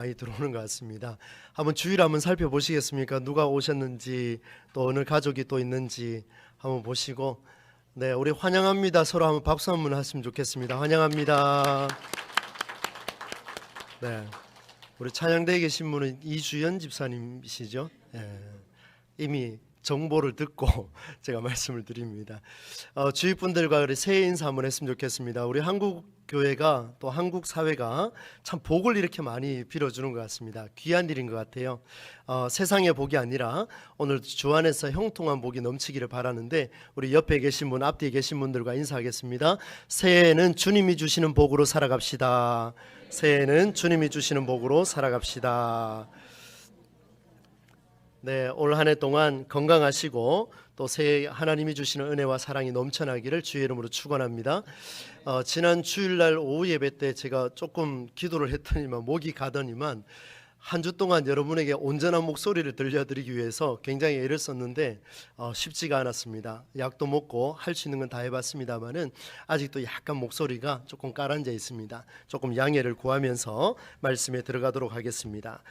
많이 들어오는 것 같습니다. 한번 주의를 한번 살펴보시겠습니까? 누가 오셨는지 또 어느 가족이 또 있는지 한번 보시고, 네, 우리 환영합니다. 서로 한번 박수 한번 하시면 좋겠습니다. 환영합니다. 네, 우리 찬양대에 계신 분은 이주연 집사님이시죠? 네, 이미 정보를 듣고 제가 말씀을 드립니다. 주위 분들과 우리 새해 인사 한번 했으면 좋겠습니다. 우리 한국 교회가 또 한국 사회가 참 복을 이렇게 많이 빌어주는 것 같습니다. 귀한 일인 것 같아요. 세상의 복이 아니라 오늘 주 안에서 형통한 복이 넘치기를 바라는데, 우리 옆에 계신 분, 앞뒤에 계신 분들과 인사하겠습니다. 새해에는 주님이 주시는 복으로 살아갑시다. 새해에는 주님이 주시는 복으로 살아갑시다. 네, 올 한 해 동안 건강하시고 또 새해 하나님이 주시는 은혜와 사랑이 넘쳐나기를 주의 이름으로 축원합니다. 지난 주일날 오후 예배 때 제가 조금 기도를 했더니만 목이 가더니만 한 주 동안 여러분에게 온전한 목소리를 들려드리기 위해서 굉장히 애를 썼는데 쉽지가 않았습니다. 약도 먹고 할 수 있는 건 다 해봤습니다만은 아직도 약간 목소리가 조금 가라앉아 있습니다. 조금 양해를 구하면서 말씀에 들어가도록 하겠습니다.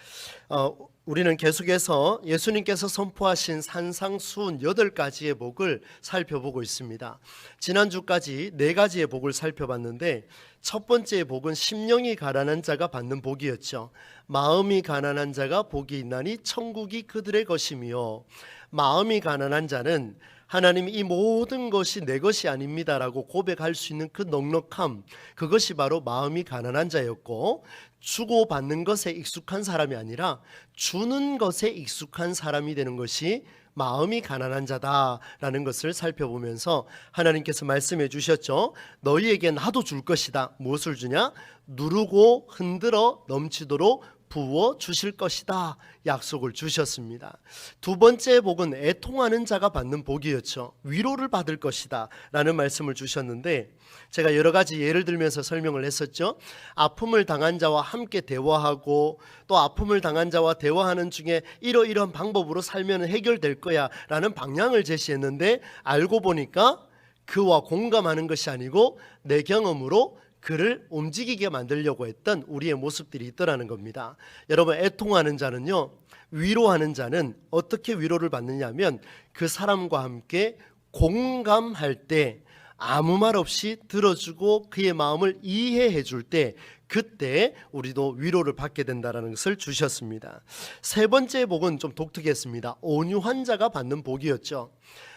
우리는 계속해서 예수님께서 선포하신 산상수훈 8가지의 복을 살펴보고 있습니다. 지난주까지 4가지의 복을 살펴봤는데, 첫 번째 복은 심령이 가난한 자가 받는 복이었죠. 마음이 가난한 자가 복이 있나니 천국이 그들의 것이며, 마음이 가난한 자는 하나님이 이 모든 것이 내 것이 아닙니다라고 고백할 수 있는 그 넉넉함, 그것이 바로 마음이 가난한 자였고, 주고받는 것에 익숙한 사람이 아니라 주는 것에 익숙한 사람이 되는 것이 마음이 가난한 자다라는 것을 살펴보면서 하나님께서 말씀해 주셨죠. 너희에게 나도 줄 것이다. 무엇을 주냐? 누르고 흔들어 넘치도록 부어 주실 것이다. 약속을 주셨습니다. 두 번째 복은 애통하는 자가 받는 복이었죠. 위로를 받을 것이다 라는 말씀을 주셨는데, 제가 여러 가지 예를 들면서 설명을 했었죠. 아픔을 당한 자와 함께 대화하고, 또 아픔을 당한 자와 대화하는 중에 이러이러한 방법으로 살면 해결될 거야 라는 방향을 제시했는데, 알고 보니까 그와 공감하는 것이 아니고 내 경험으로 그를 움직이게 만들려고 했던 우리의 모습들이 있더라는 겁니다. 여러분, 애통하는 자는요, 위로하는 자는 어떻게 위로를 받느냐면 그 사람과 함께 공감할 때, 아무 말 없이 들어주고 그의 마음을 이해해 줄 때, 그때 우리도 위로를 받게 된다는 것을 주셨습니다. 세 번째 복은 좀 독특했습니다. 온유한 자가 받는 복이었죠.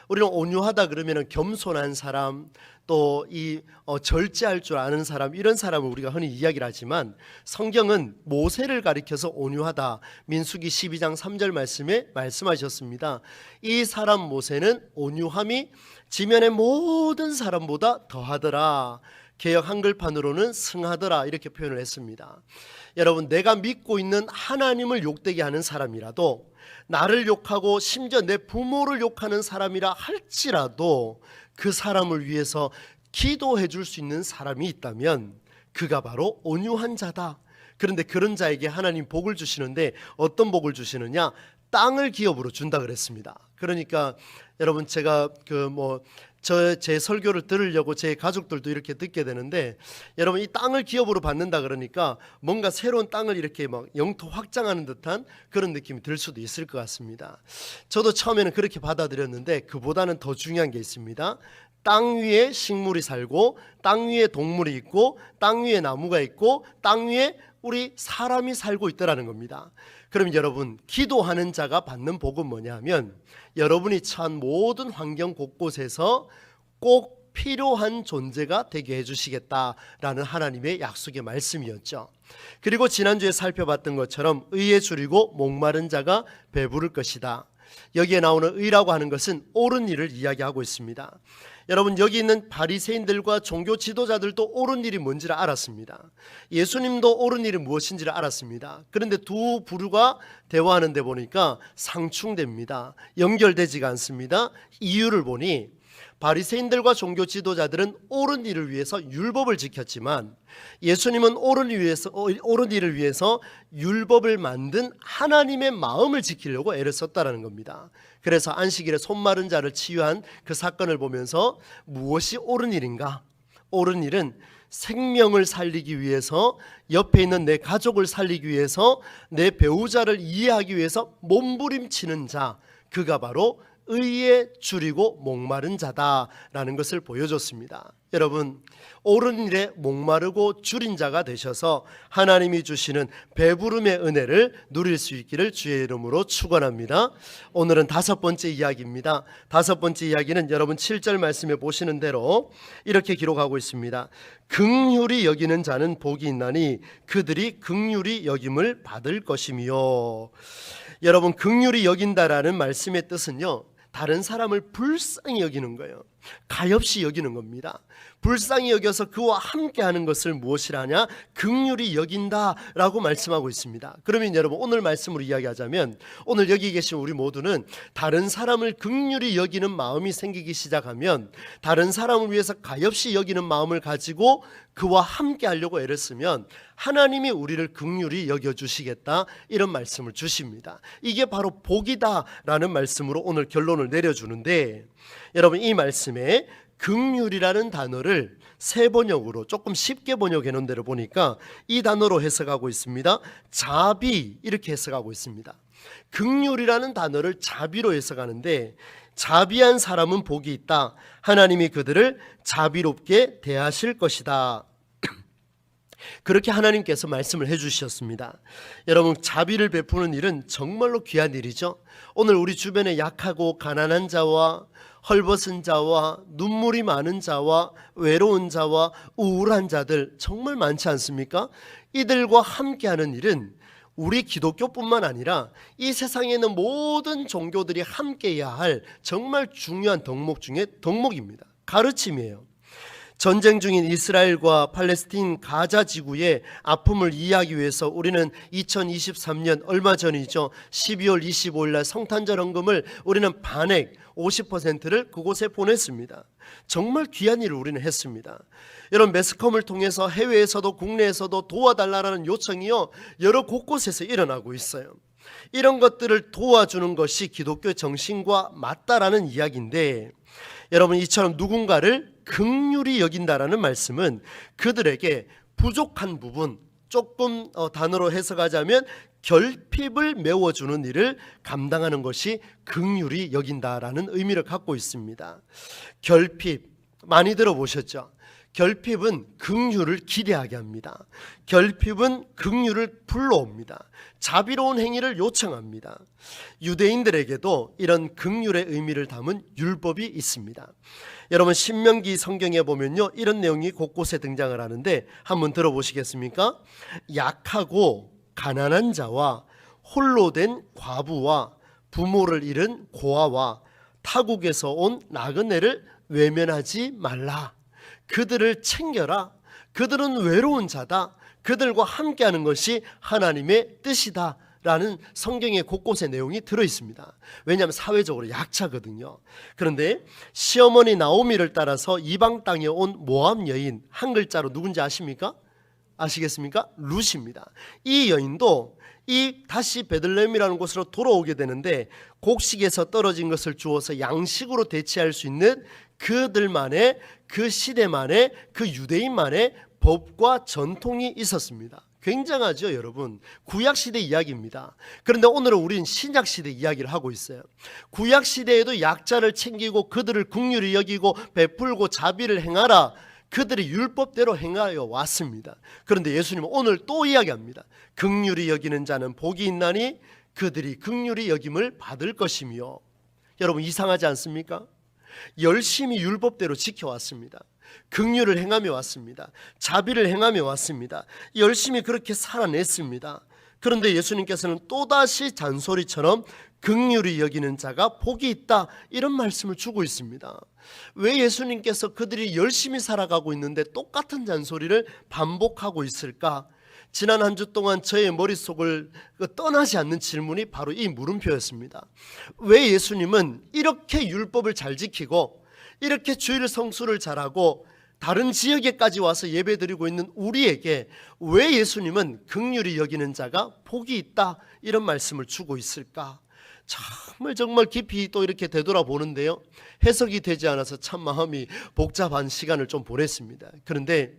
우리는 온유하다 그러면 겸손한 사람, 또 절제할 줄 아는 사람, 이런 사람을 우리가 흔히 이야기를 하지만, 성경은 모세를 가리켜서 온유하다, 민수기 12장 3절 말씀에 말씀하셨습니다. 이 사람 모세는 온유함이 지면의 모든 사람보다 더하더라. 개역 한글판으로는 승하더라, 이렇게 표현을 했습니다. 여러분, 내가 믿고 있는 하나님을 욕되게 하는 사람이라도, 나를 욕하고 심지어 내 부모를 욕하는 사람이라 할지라도 그 사람을 위해서 기도해 줄 수 있는 사람이 있다면 그가 바로 온유한 자다. 그런데 그런 자에게 하나님 복을 주시는데, 어떤 복을 주시느냐? 땅을 기업으로 준다 그랬습니다. 그러니까 여러분, 제가 제 설교를 들으려고 제 가족들도 이렇게 듣게 되는데, 여러분, 이 땅을 기업으로 받는다 그러니까 뭔가 새로운 땅을 이렇게 막 영토 확장하는 듯한 그런 느낌이 들 수도 있을 것 같습니다. 저도 처음에는 그렇게 받아들였는데, 그보다는 더 중요한 게 있습니다. 땅 위에 식물이 살고, 땅 위에 동물이 있고, 땅 위에 나무가 있고, 땅 위에 우리 사람이 살고 있다라는 겁니다. 그럼 여러분, 기도하는 자가 받는 복은 뭐냐 하면, 여러분이 처한 모든 환경 곳곳에서 꼭 필요한 존재가 되게 해주시겠다라는 하나님의 약속의 말씀이었죠. 그리고 지난주에 살펴봤던 것처럼 의에 줄이고 목마른 자가 배부를 것이다. 여기에 나오는 의라고 하는 것은 옳은 일을 이야기하고 있습니다. 여러분, 여기 있는 바리새인들과 종교 지도자들도 옳은 일이 뭔지를 알았습니다. 예수님도 옳은 일이 무엇인지를 알았습니다. 그런데 두 부류가 대화하는 데 보니까 상충됩니다. 연결되지가 않습니다. 이유를 보니 바리새인들과 종교 지도자들은 옳은 일을 위해서 율법을 지켰지만, 예수님은 옳은 일을 위해서 율법을 만든 하나님의 마음을 지키려고 애를 썼다는 겁니다. 그래서 안식일에 손 마른 자를 치유한 그 사건을 보면서 무엇이 옳은 일인가? 옳은 일은 생명을 살리기 위해서, 옆에 있는 내 가족을 살리기 위해서, 내 배우자를 이해하기 위해서 몸부림치는 자, 그가 바로 의에 줄이고 목마른 자다라는 것을 보여줬습니다. 여러분, 옳은 일에 목마르고 줄인 자가 되셔서 하나님이 주시는 배부름의 은혜를 누릴 수 있기를 주의 이름으로 축원합니다. 오늘은 5번째 이야기입니다. 5번째 이야기는 여러분 7절 말씀에 보시는 대로 이렇게 기록하고 있습니다. 긍휼히 여기는 자는 복이 있나니 그들이 긍휼히 여김을 받을 것이며. 여러분, 긍휼히 여긴다라는 말씀의 뜻은요, 다른 사람을 불쌍히 여기는 거예요. 가엾이 여기는 겁니다. 불쌍히 여겨서 그와 함께하는 것을 무엇이라냐? 긍휼히 여긴다라고 말씀하고 있습니다. 그러면 여러분, 오늘 말씀으로 이야기하자면, 오늘 여기 계신 우리 모두는 다른 사람을 긍휼히 여기는 마음이 생기기 시작하면, 다른 사람을 위해서 가엾이 여기는 마음을 가지고 그와 함께 하려고 애를 쓰면 하나님이 우리를 긍휼히 여겨주시겠다, 이런 말씀을 주십니다. 이게 바로 복이다라는 말씀으로 오늘 결론을 내려주는데, 여러분, 이 말씀에 긍휼이라는 단어를 세 번역으로 조금 쉽게 번역해 놓은 데를 보니까 이 단어로 해석하고 있습니다. 자비, 이렇게 해석하고 있습니다. 긍휼이라는 단어를 자비로 해석하는데, 자비한 사람은 복이 있다. 하나님이 그들을 자비롭게 대하실 것이다. 그렇게 하나님께서 말씀을 해주셨습니다. 여러분, 자비를 베푸는 일은 정말로 귀한 일이죠. 오늘 우리 주변에 약하고 가난한 자와 헐벗은 자와 눈물이 많은 자와 외로운 자와 우울한 자들 정말 많지 않습니까? 이들과 함께하는 일은 우리 기독교뿐만 아니라 이 세상에 있는 모든 종교들이 함께해야 할 정말 중요한 덕목 중에 덕목입니다. 가르침이에요. 전쟁 중인 이스라엘과 팔레스틴 가자 지구의 아픔을 이해하기 위해서 우리는 2023년 얼마 전이죠, 12월 25일 날 성탄절 헌금을 우리는 반액 50%를 그곳에 보냈습니다. 정말 귀한 일을 우리는 했습니다. 여러분, 매스컴을 통해서 해외에서도 국내에서도 도와달라는 요청이요, 여러 곳곳에서 일어나고 있어요. 이런 것들을 도와주는 것이 기독교의 정신과 맞다라는 이야기인데, 여러분, 이처럼 누군가를 긍휼히 여긴다라는 말씀은 그들에게 부족한 부분, 조금 단어로 해석하자면 결핍을 메워주는 일을 감당하는 것이 긍휼히 여긴다라는 의미를 갖고 있습니다. 결핍 많이 들어보셨죠? 결핍은 긍휼을 기대하게 합니다. 결핍은 긍휼을 불러옵니다. 자비로운 행위를 요청합니다. 유대인들에게도 이런 긍휼의 의미를 담은 율법이 있습니다. 여러분, 신명기 성경에 보면요, 이런 내용이 곳곳에 등장을 하는데 한번 들어보시겠습니까? 약하고 가난한 자와 홀로 된 과부와 부모를 잃은 고아와 타국에서 온 나그네를 외면하지 말라. 그들을 챙겨라. 그들은 외로운 자다. 그들과 함께하는 것이 하나님의 뜻이다 라는 성경의 곳곳에 내용이 들어있습니다. 왜냐하면 사회적으로 약자거든요. 그런데 시어머니 나오미를 따라서 이방 땅에 온 모압 여인, 한 글자로 누군지 아십니까? 아시겠습니까? 룻입니다. 이 여인도 이 다시 베들레헴이라는 곳으로 돌아오게 되는데, 곡식에서 떨어진 것을 주어서 양식으로 대체할 수 있는 그들만의, 그 시대만의, 그 유대인만의 법과 전통이 있었습니다. 굉장하죠, 여러분. 구약시대 이야기입니다. 그런데 오늘은 우리는 신약시대 이야기를 하고 있어요. 구약시대에도 약자를 챙기고 그들을 긍휼히 여기고 베풀고 자비를 행하라, 그들이 율법대로 행하여 왔습니다. 그런데 예수님은 오늘 또 이야기합니다. 긍휼히 여기는 자는 복이 있나니 그들이 긍휼히 여김을 받을 것이며. 여러분, 이상하지 않습니까? 열심히 율법대로 지켜왔습니다. 긍휼을 행하며 왔습니다. 자비를 행하며 왔습니다. 열심히 그렇게 살아냈습니다. 그런데 예수님께서는 또다시 잔소리처럼 긍휼히 여기는 자가 복이 있다, 이런 말씀을 주고 있습니다. 왜 예수님께서 그들이 열심히 살아가고 있는데 똑같은 잔소리를 반복하고 있을까? 지난 한 주 동안 저의 머릿속을 떠나지 않는 질문이 바로 이 물음표였습니다. 왜 예수님은 이렇게 율법을 잘 지키고 이렇게 주일 성수를 잘하고 다른 지역에까지 와서 예배드리고 있는 우리에게 왜 예수님은 긍휼히 여기는 자가 복이 있다, 이런 말씀을 주고 있을까? 정말 깊이 또 이렇게 되돌아보는데요, 해석이 되지 않아서 참 마음이 복잡한 시간을 좀 보냈습니다. 그런데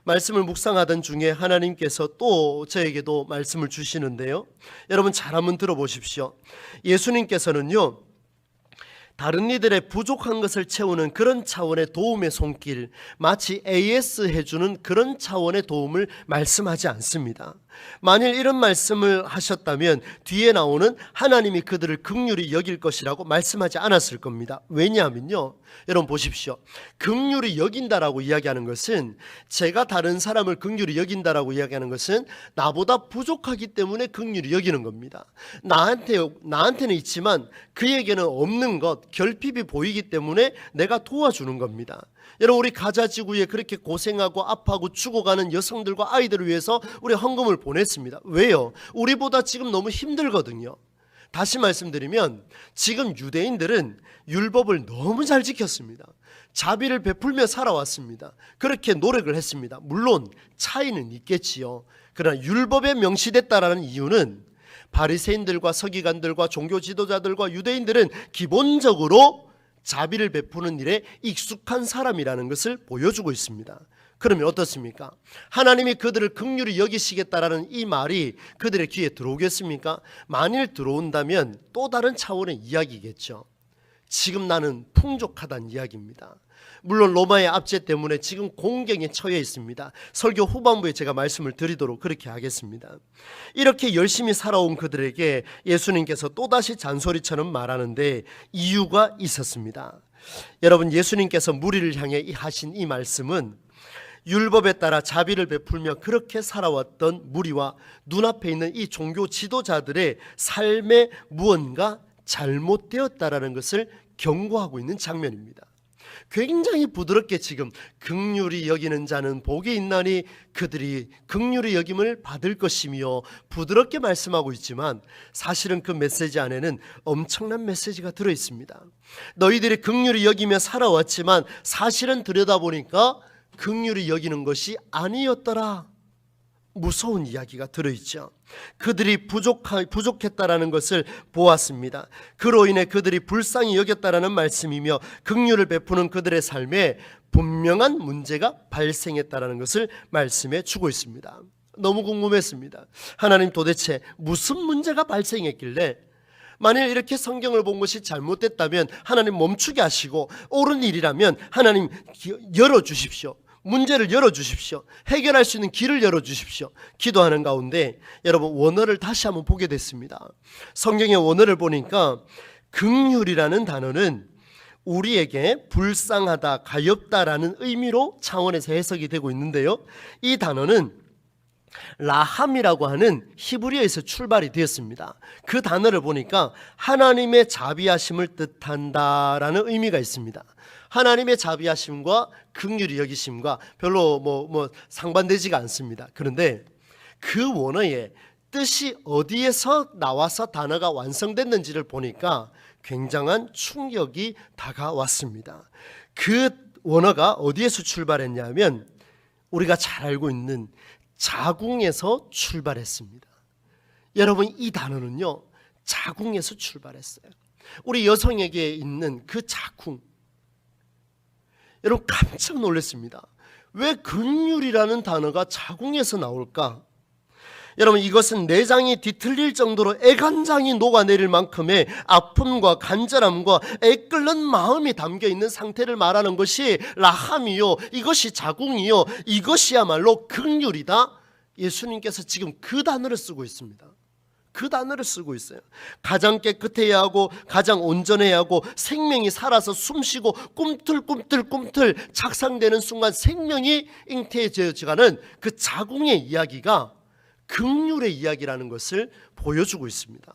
말씀을 묵상하던 중에 하나님께서 또 저에게도 말씀을 주시는데요, 여러분 잘 한번 들어보십시오. 예수님께서는요, 다른 이들의 부족한 것을 채우는 그런 차원의 도움의 손길, 마치 AS 해주는 그런 차원의 도움을 말씀하지 않습니다. 만일 이런 말씀을 하셨다면 뒤에 나오는 하나님이 그들을 긍휼히 여길 것이라고 말씀하지 않았을 겁니다. 왜냐하면요, 여러분 보십시오. 긍휼히 여긴다라고 이야기하는 것은, 제가 다른 사람을 긍휼히 여긴다라고 이야기하는 것은 나보다 부족하기 때문에 긍휼히 여기는 겁니다. 나한테는 있지만 그에게는 없는 것, 결핍이 보이기 때문에 내가 도와주는 겁니다. 여러분, 우리 가자지구에 그렇게 고생하고 아파하고 죽어가는 여성들과 아이들을 위해서 우리 헌금을 보냈습니다. 왜요? 우리보다 지금 너무 힘들거든요. 다시 말씀드리면 지금 유대인들은 율법을 너무 잘 지켰습니다. 자비를 베풀며 살아왔습니다. 그렇게 노력을 했습니다. 물론 차이는 있겠지요. 그러나 율법에 명시됐다라는 이유는 바리새인들과 서기관들과 종교 지도자들과 유대인들은 기본적으로 자비를 베푸는 일에 익숙한 사람이라는 것을 보여주고 있습니다. 그러면 어떻습니까? 하나님이 그들을 긍휼히 여기시겠다라는 이 말이 그들의 귀에 들어오겠습니까? 만일 들어온다면 또 다른 차원의 이야기겠죠. 지금 나는 풍족하다는 이야기입니다. 물론 로마의 압제 때문에 지금 공경에 처해 있습니다. 설교 후반부에 제가 말씀을 드리도록 그렇게 하겠습니다. 이렇게 열심히 살아온 그들에게 예수님께서 또다시 잔소리처럼 말하는데 이유가 있었습니다. 여러분, 예수님께서 무리를 향해 하신 이 말씀은 율법에 따라 자비를 베풀며 그렇게 살아왔던 무리와 눈앞에 있는 이 종교 지도자들의 삶에 무언가 잘못되었다라는 것을 경고하고 있는 장면입니다. 굉장히 부드럽게 지금 긍휼히 여기는 자는 복이 있나니 그들이 긍휼히 여김을 받을 것이며 부드럽게 말씀하고 있지만 사실은 그 메시지 안에는 엄청난 메시지가 들어있습니다. 너희들이 긍휼히 여기며 살아왔지만 사실은 들여다보니까 긍휼히 여기는 것이 아니었더라. 무서운 이야기가 들어있죠. 그들이 부족했다라는 것을 보았습니다. 그로 인해 그들이 불쌍히 여겼다라는 말씀이며 긍휼을 베푸는 그들의 삶에 분명한 문제가 발생했다라는 것을 말씀해 주고 있습니다. 너무 궁금했습니다. 하나님 도대체 무슨 문제가 발생했길래, 만일 이렇게 성경을 본 것이 잘못됐다면 하나님 멈추게 하시고 옳은 일이라면 하나님 열어주십시오. 문제를 열어주십시오. 해결할 수 있는 길을 열어주십시오. 기도하는 가운데 여러분 원어를 다시 한번 보게 됐습니다. 성경의 원어를 보니까 긍휼이라는 단어는 우리에게 불쌍하다, 가엾다라는 의미로 차원에서 해석이 되고 있는데요, 이 단어는 라함이라고 하는 히브리어에서 출발이 되었습니다. 그 단어를 보니까 하나님의 자비하심을 뜻한다라는 의미가 있습니다. 하나님의 자비하심과 긍휼히 여기심과 별로 상반되지가 않습니다. 그런데 그 원어의 뜻이 어디에서 나와서 단어가 완성됐는지를 보니까 굉장한 충격이 다가왔습니다. 그 원어가 어디에서 출발했냐면 우리가 잘 알고 있는 자궁에서 출발했습니다. 여러분, 이 단어는요, 자궁에서 출발했어요. 우리 여성에게 있는 그 자궁, 여러분 깜짝 놀랐습니다. 왜 긍휼이라는 단어가 자궁에서 나올까? 여러분, 이것은 내장이 뒤틀릴 정도로 애간장이 녹아내릴 만큼의 아픔과 간절함과 애끓는 마음이 담겨있는 상태를 말하는 것이 라함이요, 이것이 자궁이요, 이것이야말로 긍휼이다. 예수님께서 지금 그 단어를 쓰고 있습니다. 그 단어를 쓰고 있어요. 가장 깨끗해야 하고 가장 온전해야 하고 생명이 살아서 숨쉬고 꿈틀꿈틀 착상되는 순간 생명이 잉태해져가는 그 자궁의 이야기가 긍휼의 이야기라는 것을 보여주고 있습니다.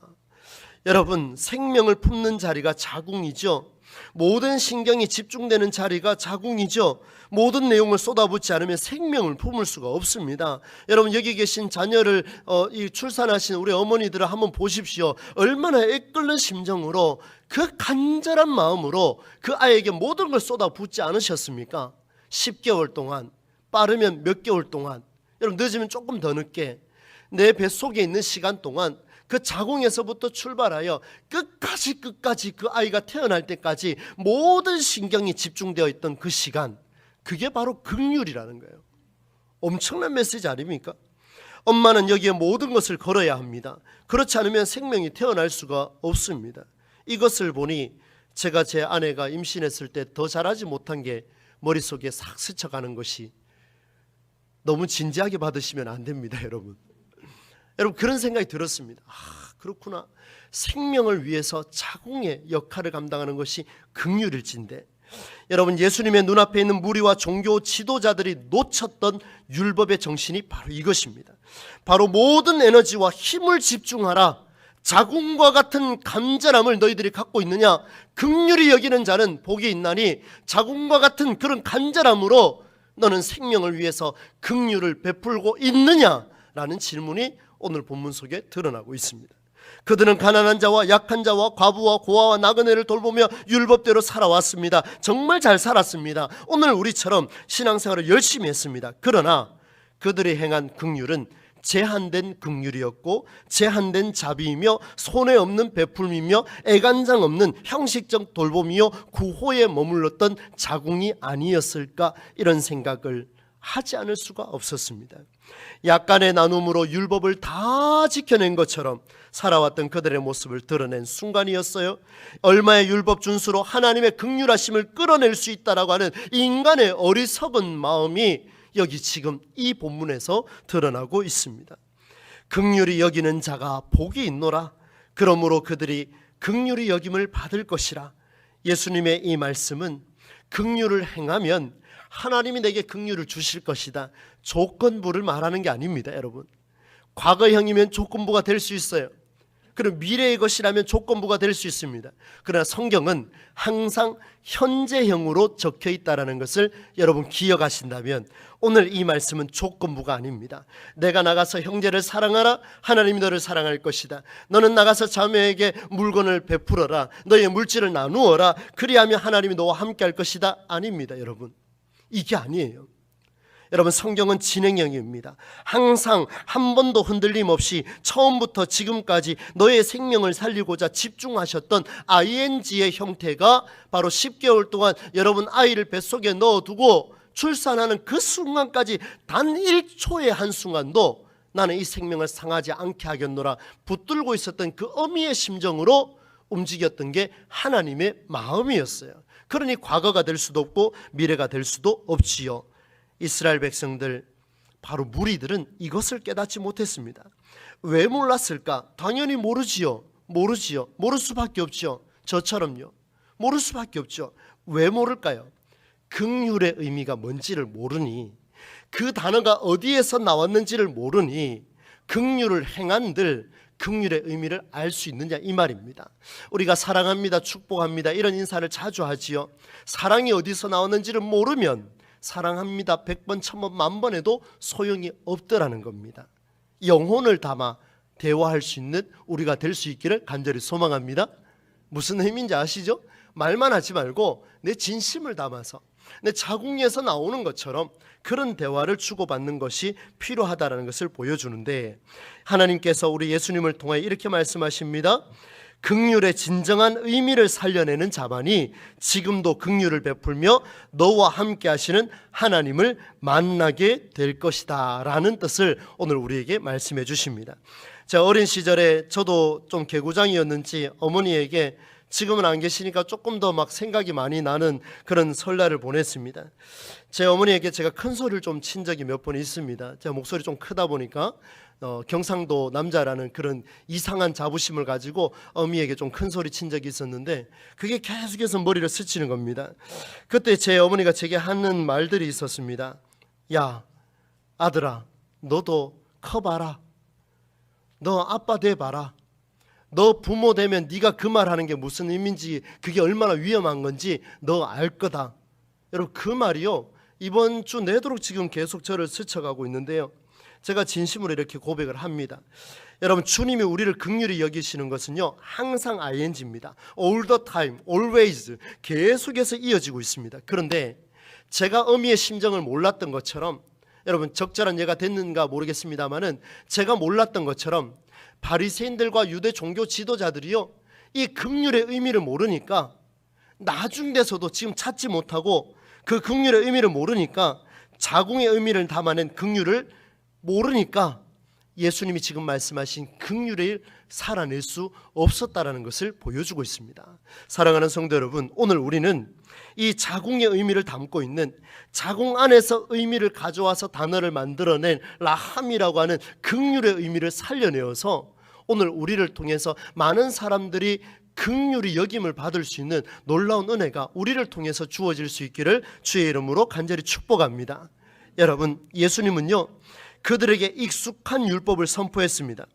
여러분, 생명을 품는 자리가 자궁이죠. 모든 신경이 집중되는 자리가 자궁이죠. 모든 내용을 쏟아붓지 않으면 생명을 품을 수가 없습니다. 여러분, 여기 계신 자녀를 출산하신 우리 어머니들을 한번 보십시오. 얼마나 애끓는 심정으로 그 간절한 마음으로 그 아이에게 모든 걸 쏟아붓지 않으셨습니까? 10개월 동안, 빠르면 몇 개월 동안, 여러분 늦으면 조금 더 늦게 내 뱃속에 있는 시간 동안 그 자궁에서부터 출발하여 끝까지 그 아이가 태어날 때까지 모든 신경이 집중되어 있던 그 시간, 그게 바로 긍휼이라는 거예요. 엄청난 메시지 아닙니까? 엄마는 여기에 모든 것을 걸어야 합니다. 그렇지 않으면 생명이 태어날 수가 없습니다. 이것을 보니 제가 제 아내가 임신했을 때 더 잘하지 못한 게 머릿속에 싹 스쳐가는 것이, 너무 진지하게 받으시면 안 됩니다, 여러분. 여러분, 그런 생각이 들었습니다. 그렇구나. 생명을 위해서 자궁의 역할을 감당하는 것이 긍휼일진데, 여러분, 예수님의 눈앞에 있는 무리와 종교 지도자들이 놓쳤던 율법의 정신이 바로 이것입니다. 바로 모든 에너지와 힘을 집중하라. 자궁과 같은 간절함을 너희들이 갖고 있느냐? 긍휼히 여기는 자는 복이 있나니, 자궁과 같은 그런 간절함으로 너는 생명을 위해서 긍휼을 베풀고 있느냐라는 질문이 오늘 본문 속에 드러나고 있습니다. 그들은 가난한 자와 약한 자와 과부와 고아와 나그네를 돌보며 율법대로 살아왔습니다. 정말 잘 살았습니다. 오늘 우리처럼 신앙생활을 열심히 했습니다. 그러나 그들이 행한 긍휼은 제한된 긍휼이었고, 제한된 자비이며, 손해 없는 베풀미며, 애간장 없는 형식적 돌봄이요 구호에 머물렀던 자궁이 아니었을까, 이런 생각을 하지 않을 수가 없었습니다. 약간의 나눔으로 율법을 다 지켜낸 것처럼 살아왔던 그들의 모습을 드러낸 순간이었어요. 얼마의 율법 준수로 하나님의 긍휼하심을 끌어낼 수 있다라고 하는 인간의 어리석은 마음이 여기 지금 이 본문에서 드러나고 있습니다. 긍휼히 여기는 자가 복이 있노라. 그러므로 그들이 긍휼히 여김을 받을 것이라. 예수님의 이 말씀은 긍휼을 행하면 하나님이 내게 긍휼을 주실 것이다, 조건부를 말하는 게 아닙니다. 여러분, 과거형이면 조건부가 될 수 있어요. 그럼 미래의 것이라면 조건부가 될 수 있습니다. 그러나 성경은 항상 현재형으로 적혀 있다는 것을 여러분 기억하신다면, 오늘 이 말씀은 조건부가 아닙니다. 내가 나가서 형제를 사랑하라. 하나님이 너를 사랑할 것이다. 너는 나가서 자매에게 물건을 베풀어라. 너의 물질을 나누어라. 그리하면 하나님이 너와 함께 할 것이다. 아닙니다. 여러분, 이게 아니에요. 여러분, 성경은 진행형입니다. 항상 한 번도 흔들림 없이 처음부터 지금까지 너의 생명을 살리고자 집중하셨던 ing의 형태가 바로 10개월 동안 여러분 아이를 뱃속에 넣어두고 출산하는 그 순간까지 단 1초의 한순간도 나는 이 생명을 상하지 않게 하겠노라 붙들고 있었던 그 어미의 심정으로 움직였던 게 하나님의 마음이었어요. 그러니 과거가 될 수도 없고 미래가 될 수도 없지요. 이스라엘 백성들, 바로 무리들은 이것을 깨닫지 못했습니다. 왜 몰랐을까? 당연히 모르지요. 모를 수밖에 없죠. 저처럼요. 모를 수밖에 없죠. 왜 모를까요? 긍휼의 의미가 뭔지를 모르니, 그 단어가 어디에서 나왔는지를 모르니 긍휼을 행한들 긍휼의 의미를 알 수 있느냐, 이 말입니다. 우리가 사랑합니다, 축복합니다, 이런 인사를 자주 하지요. 사랑이 어디서 나왔는지를 모르면 사랑합니다 100번, 1000번, 10,000번 해도 소용이 없더라는 겁니다. 영혼을 담아 대화할 수 있는 우리가 될 수 있기를 간절히 소망합니다. 무슨 의미인지 아시죠? 말만 하지 말고 내 진심을 담아서 내 자궁에서 나오는 것처럼 그런 대화를 주고받는 것이 필요하다는 것을 보여주는데, 하나님께서 우리 예수님을 통해 이렇게 말씀하십니다. 긍휼의 진정한 의미를 살려내는 자만이 지금도 긍휼을 베풀며 너와 함께 하시는 하나님을 만나게 될 것이다 라는 뜻을 오늘 우리에게 말씀해 주십니다. 제가 어린 시절에 저도 좀 개구장이었는지 어머니에게, 지금은 안 계시니까 조금 더 막 생각이 많이 나는 그런 설날을 보냈습니다. 제 어머니에게 제가 큰 소리를 좀 친 적이 몇 번 있습니다. 제가 목소리 좀 크다 보니까 경상도 남자라는 그런 이상한 자부심을 가지고 어미에게 좀 큰 소리 친 적이 있었는데, 그게 계속해서 머리를 스치는 겁니다. 그때 제 어머니가 제게 하는 말들이 있었습니다. 야, 아들아, 너도 커봐라. 너 아빠 돼봐라. 너 부모 되면 네가 그 말하는 게 무슨 의미인지, 그게 얼마나 위험한 건지 너 알 거다. 여러분, 그 말이요, 이번 주 내도록 지금 계속 저를 스쳐가고 있는데요, 제가 진심으로 이렇게 고백을 합니다. 여러분, 주님이 우리를 긍휼히 여기시는 것은요, 항상 ing입니다. all the time, always, 계속해서 이어지고 있습니다. 그런데 제가 어미의 심정을 몰랐던 것처럼, 여러분 적절한 예가 됐는가 모르겠습니다만은, 제가 몰랐던 것처럼 바리새인들과 유대 종교 지도자들이요, 이 긍휼의 의미를 모르니까 나중 돼서도 지금 찾지 못하고, 그 긍휼의 의미를 모르니까 자궁의 의미를 담아낸 긍휼을 모르니까 예수님이 지금 말씀하신 긍휼을 살아낼 수 없었다라는 것을 보여주고 있습니다. 사랑하는 성도 여러분, 오늘 우리는 이 자궁의 의미를 담고 있는, 자궁 안에서 의미를 가져와서 단어를 만들어낸 라함이라고 하는 긍휼의 의미를 살려내어서 오늘 우리를 통해서 많은 사람들이 긍휼히 여김을 받을 수 있는 놀라운 은혜가 우리를 통해서 주어질 수 있기를 주의 이름으로 간절히 축복합니다. 여러분, 예수님은요 그들에게 익숙한 율법을 선포했습니다.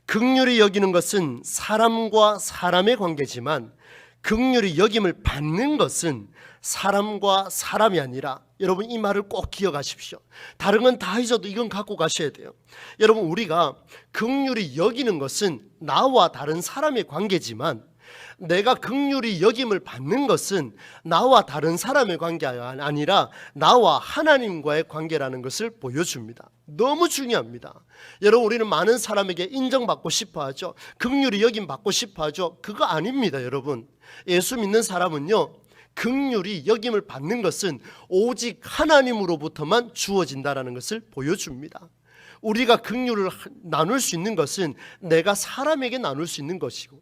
긍휼히 여기는 것은 사람과 사람의 관계지만 긍휼히 여김을 받는 것은 사람과 사람이 아니라, 여러분 이 말을 꼭 기억하십시오. 다른 건 다 잊어도 이건 갖고 가셔야 돼요. 여러분, 우리가 긍휼히 여기는 것은 나와 다른 사람의 관계지만 내가 긍휼히 여김을 받는 것은 나와 다른 사람의 관계가 아니라 나와 하나님과의 관계라는 것을 보여줍니다. 너무 중요합니다. 여러분, 우리는 많은 사람에게 인정받고 싶어 하죠. 긍휼히 여김 받고 싶어 하죠. 그거 아닙니다. 여러분, 예수 믿는 사람은요 긍휼히 여김을 받는 것은 오직 하나님으로부터만 주어진다라는 것을 보여줍니다. 우리가 긍휼을 나눌 수 있는 것은 내가 사람에게 나눌 수 있는 것이고,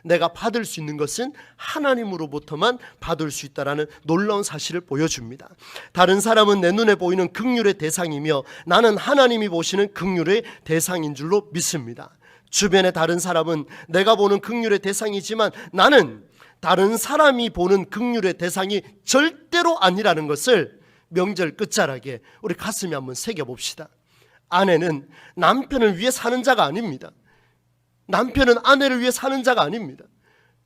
내가 받을 수 있는 것은 하나님으로부터만 받을 수 있다라는 놀라운 사실을 보여줍니다. 다른 사람은 내 눈에 보이는 긍휼의 대상이며 나는 하나님이 보시는 긍휼의 대상인 줄로 믿습니다. 주변의 다른 사람은 내가 보는 긍휼의 대상이지만 나는 다른 사람이 보는 긍휼의 대상이 절대로 아니라는 것을 명절 끝자락에 우리 가슴에 한번 새겨봅시다. 아내는 남편을 위해 사는 자가 아닙니다. 남편은 아내를 위해 사는 자가 아닙니다.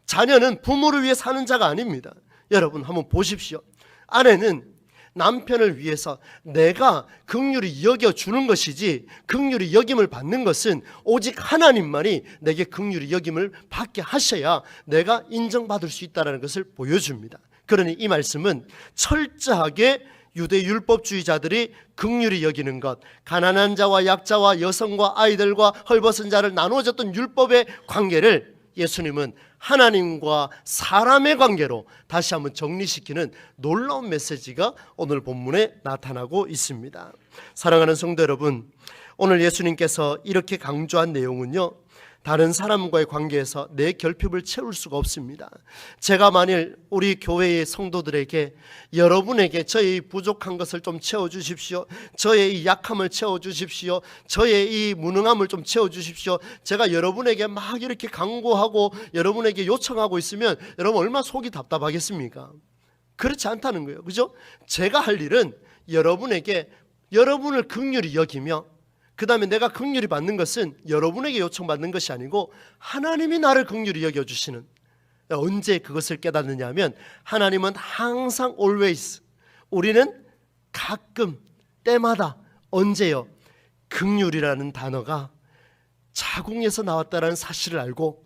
자녀는 부모를 위해 사는 자가 아닙니다. 여러분 한번 보십시오. 아내는 남편을 위해서 내가 긍휼히 여겨주는 것이지, 긍휼히 여김을 받는 것은 오직 하나님만이 내게 긍휼히 여김을 받게 하셔야 내가 인정받을 수 있다는 것을 보여줍니다. 그러니 이 말씀은 철저하게 유대 율법주의자들이 긍휼히 여기는 것, 가난한 자와 약자와 여성과 아이들과 헐벗은 자를 나누어졌던 율법의 관계를 예수님은 하나님과 사람의 관계로 다시 한번 정리시키는 놀라운 메시지가 오늘 본문에 나타나고 있습니다. 사랑하는 성도 여러분, 오늘 예수님께서 이렇게 강조한 내용은요 다른 사람과의 관계에서 내 결핍을 채울 수가 없습니다. 제가 만일 우리 교회의 성도들에게, 여러분에게 저의 부족한 것을 좀 채워주십시오, 저의 이 약함을 채워주십시오, 저의 이 무능함을 좀 채워주십시오, 제가 여러분에게 막 이렇게 강구하고 여러분에게 요청하고 있으면 여러분 얼마나 속이 답답하겠습니까? 그렇지 않다는 거예요. 그죠? 제가 할 일은 여러분에게, 여러분을 긍휼히 여기며, 그 다음에 내가 긍휼히 받는 것은 여러분에게 요청받는 것이 아니고 하나님이 나를 긍휼히 여겨주시는, 언제 그것을 깨닫느냐 하면 하나님은 항상 always, 우리는 가끔 때마다, 언제요? 긍휼이라는 단어가 자궁에서 나왔다는 사실을 알고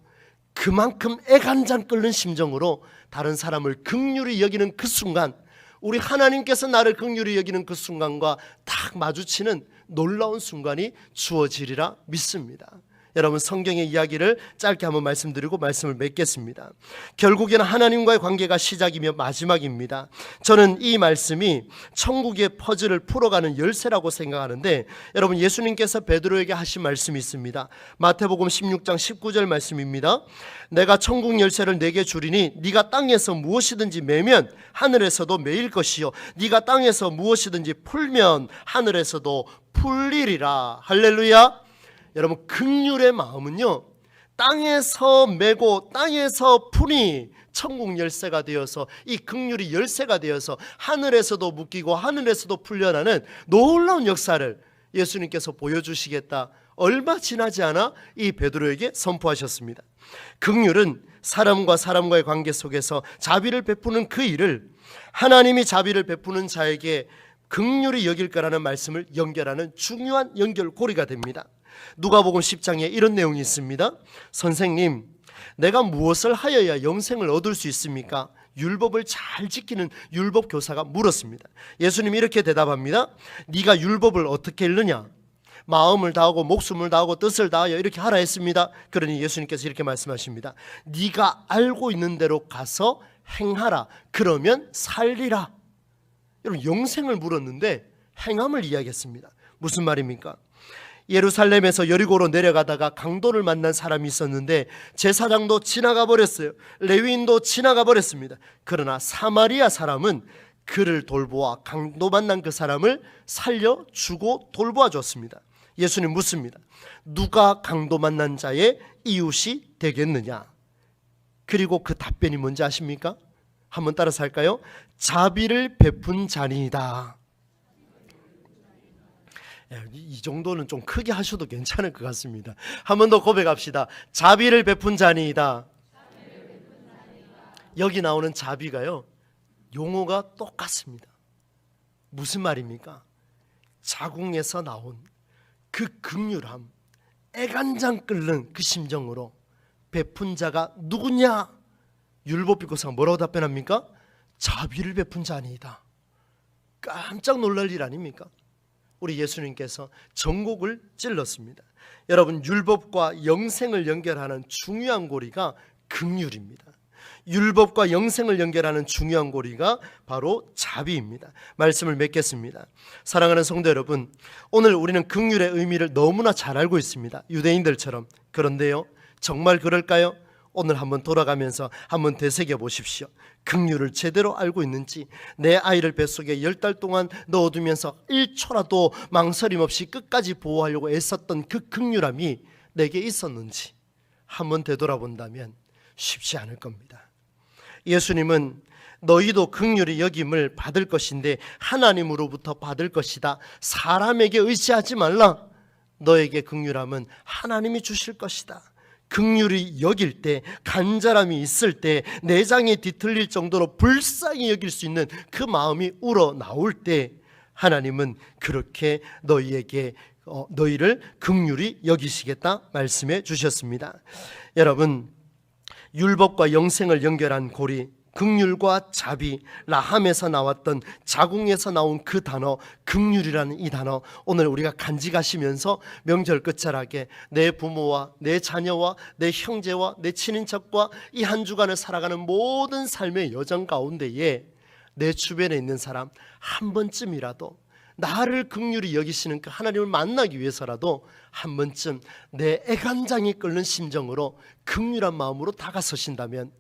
그만큼 애간장 끓는 심정으로 다른 사람을 긍휼히 여기는 그 순간, 우리 하나님께서 나를 긍휼히 여기는 그 순간과 딱 마주치는 놀라운 순간이 주어지리라 믿습니다. 여러분, 성경의 이야기를 짧게 한번 말씀드리고 말씀을 맺겠습니다. 결국에는 하나님과의 관계가 시작이며 마지막입니다. 저는 이 말씀이 천국의 퍼즐을 풀어가는 열쇠라고 생각하는데, 여러분 예수님께서 베드로에게 하신 말씀이 있습니다. 마태복음 16장 19절 말씀입니다. 내가 천국 열쇠를 네게 주리니 네가 땅에서 무엇이든지 매면 하늘에서도 매일 것이요 네가 땅에서 무엇이든지 풀면 하늘에서도 풀리리라. 할렐루야. 여러분, 긍휼의 마음은요 땅에서 메고 땅에서 푸니 천국 열쇠가 되어서, 이 긍휼이 열쇠가 되어서 하늘에서도 묶이고 하늘에서도 풀려나는 놀라운 역사를 예수님께서 보여주시겠다, 얼마 지나지 않아 이 베드로에게 선포하셨습니다. 긍휼은 사람과 사람과의 관계 속에서 자비를 베푸는 그 일을 하나님이 자비를 베푸는 자에게 긍휼히 여길 거라는 말씀을 연결하는 중요한 연결고리가 됩니다. 누가복음 10장에 이런 내용이 있습니다. 선생님, 내가 무엇을 하여야 영생을 얻을 수 있습니까? 율법을 잘 지키는 율법 교사가 물었습니다. 예수님이 이렇게 대답합니다. 네가 율법을 어떻게 읽느냐? 마음을 다하고 목숨을 다하고 뜻을 다하여 이렇게 하라 했습니다. 그러니 예수님께서 이렇게 말씀하십니다. 네가 알고 있는 대로 가서 행하라. 그러면 살리라. 여러분, 영생을 물었는데 행함을 이야기했습니다. 무슨 말입니까? 예루살렘에서 여리고로 내려가다가 강도를 만난 사람이 있었는데 제사장도 지나가 버렸어요. 레위인도 지나가 버렸습니다. 그러나 사마리아 사람은 그를 돌보아 강도 만난 그 사람을 살려주고 돌보아 줬습니다. 예수님 묻습니다. 누가 강도 만난 자의 이웃이 되겠느냐? 그리고 그 답변이 뭔지 아십니까? 한번 따라서 할까요? 자비를 베푼 자니이다. 이 정도는 좀 크게 하셔도 괜찮을 것 같습니다. 한 번 더 고백합시다. 자비를 베푼 자니이다. 여기 나오는 자비가요, 용어가 똑같습니다. 무슨 말입니까? 자궁에서 나온 그 긍휼함, 애간장 끓는 그 심정으로 베푼 자가 누구냐? 율법교사가 뭐라고 답변합니까? 자비를 베푼 자니이다. 깜짝 놀랄 일 아닙니까? 우리 예수님께서 전곡을 찔렀습니다. 여러분, 율법과 영생을 연결하는 중요한 고리가 긍휼입니다. 율법과 영생을 연결하는 중요한 고리가 바로 자비입니다. 말씀을 맺겠습니다. 사랑하는 성도 여러분, 오늘 우리는 긍휼의 의미를 너무나 잘 알고 있습니다. 유대인들처럼. 그런데요, 정말 그럴까요? 오늘 한번 돌아가면서 한번 되새겨 보십시오. 긍휼을 제대로 알고 있는지, 내 아이를 뱃속에 10달 동안 넣어두면서 1초라도 망설임 없이 끝까지 보호하려고 애썼던 그 긍휼함이 내게 있었는지 한번 되돌아본다면 쉽지 않을 겁니다. 예수님은 너희도 긍휼히 여김을 받을 것인데 하나님으로부터 받을 것이다. 사람에게 의지하지 말라. 너에게 긍휼함은 하나님이 주실 것이다. 긍휼히 여길 때, 간절함이 있을 때, 내장이 뒤틀릴 정도로 불쌍히 여길 수 있는 그 마음이 우러나올 때 하나님은 그렇게 너희를 긍휼히 여기시겠다 말씀해 주셨습니다. 여러분, 율법과 영생을 연결한 고리, 긍휼과 자비, 라함에서 나왔던, 자궁에서 나온 그 단어, 긍휼이라는 이 단어, 오늘 우리가 간직하시면서 명절 끝자락에 내 부모와 내 자녀와 내 형제와 내 친인척과 이 한 주간을 살아가는 모든 삶의 여정 가운데에 내 주변에 있는 사람 한 번쯤이라도 나를 긍휼히 여기시는 그 하나님을 만나기 위해서라도 한 번쯤 내 애간장이 끓는 심정으로 긍휼한 마음으로 다가서신다면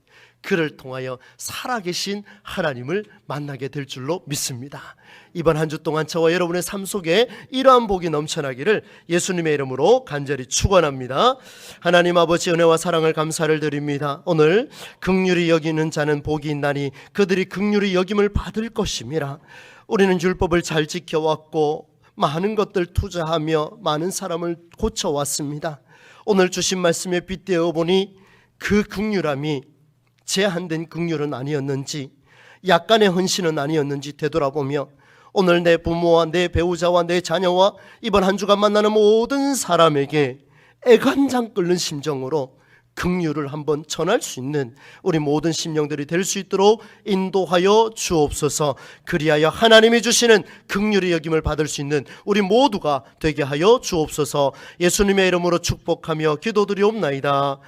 그를 통하여 살아계신 하나님을 만나게 될 줄로 믿습니다. 이번 한 주 동안 저와 여러분의 삶 속에 이러한 복이 넘쳐나기를 예수님의 이름으로 간절히 축원합니다. 하나님 아버지, 은혜와 사랑을 감사를 드립니다. 오늘 긍휼히 여기는 자는 복이 있나니 그들이 긍휼히 여김을 받을 것임이라. 우리는 율법을 잘 지켜왔고 많은 것들 투자하며 많은 사람을 고쳐왔습니다. 오늘 주신 말씀에 빗대어 보니 그 긍휼함이 제한된 긍휼은 아니었는지, 약간의 헌신은 아니었는지 되돌아보며 오늘 내 부모와 내 배우자와 내 자녀와 이번 한 주간 만나는 모든 사람에게 애간장 끓는 심정으로 긍휼을 한번 전할 수 있는 우리 모든 심령들이 될 수 있도록 인도하여 주옵소서. 그리하여 하나님이 주시는 긍휼의 여김을 받을 수 있는 우리 모두가 되게 하여 주옵소서. 예수님의 이름으로 축복하며 기도드리옵나이다.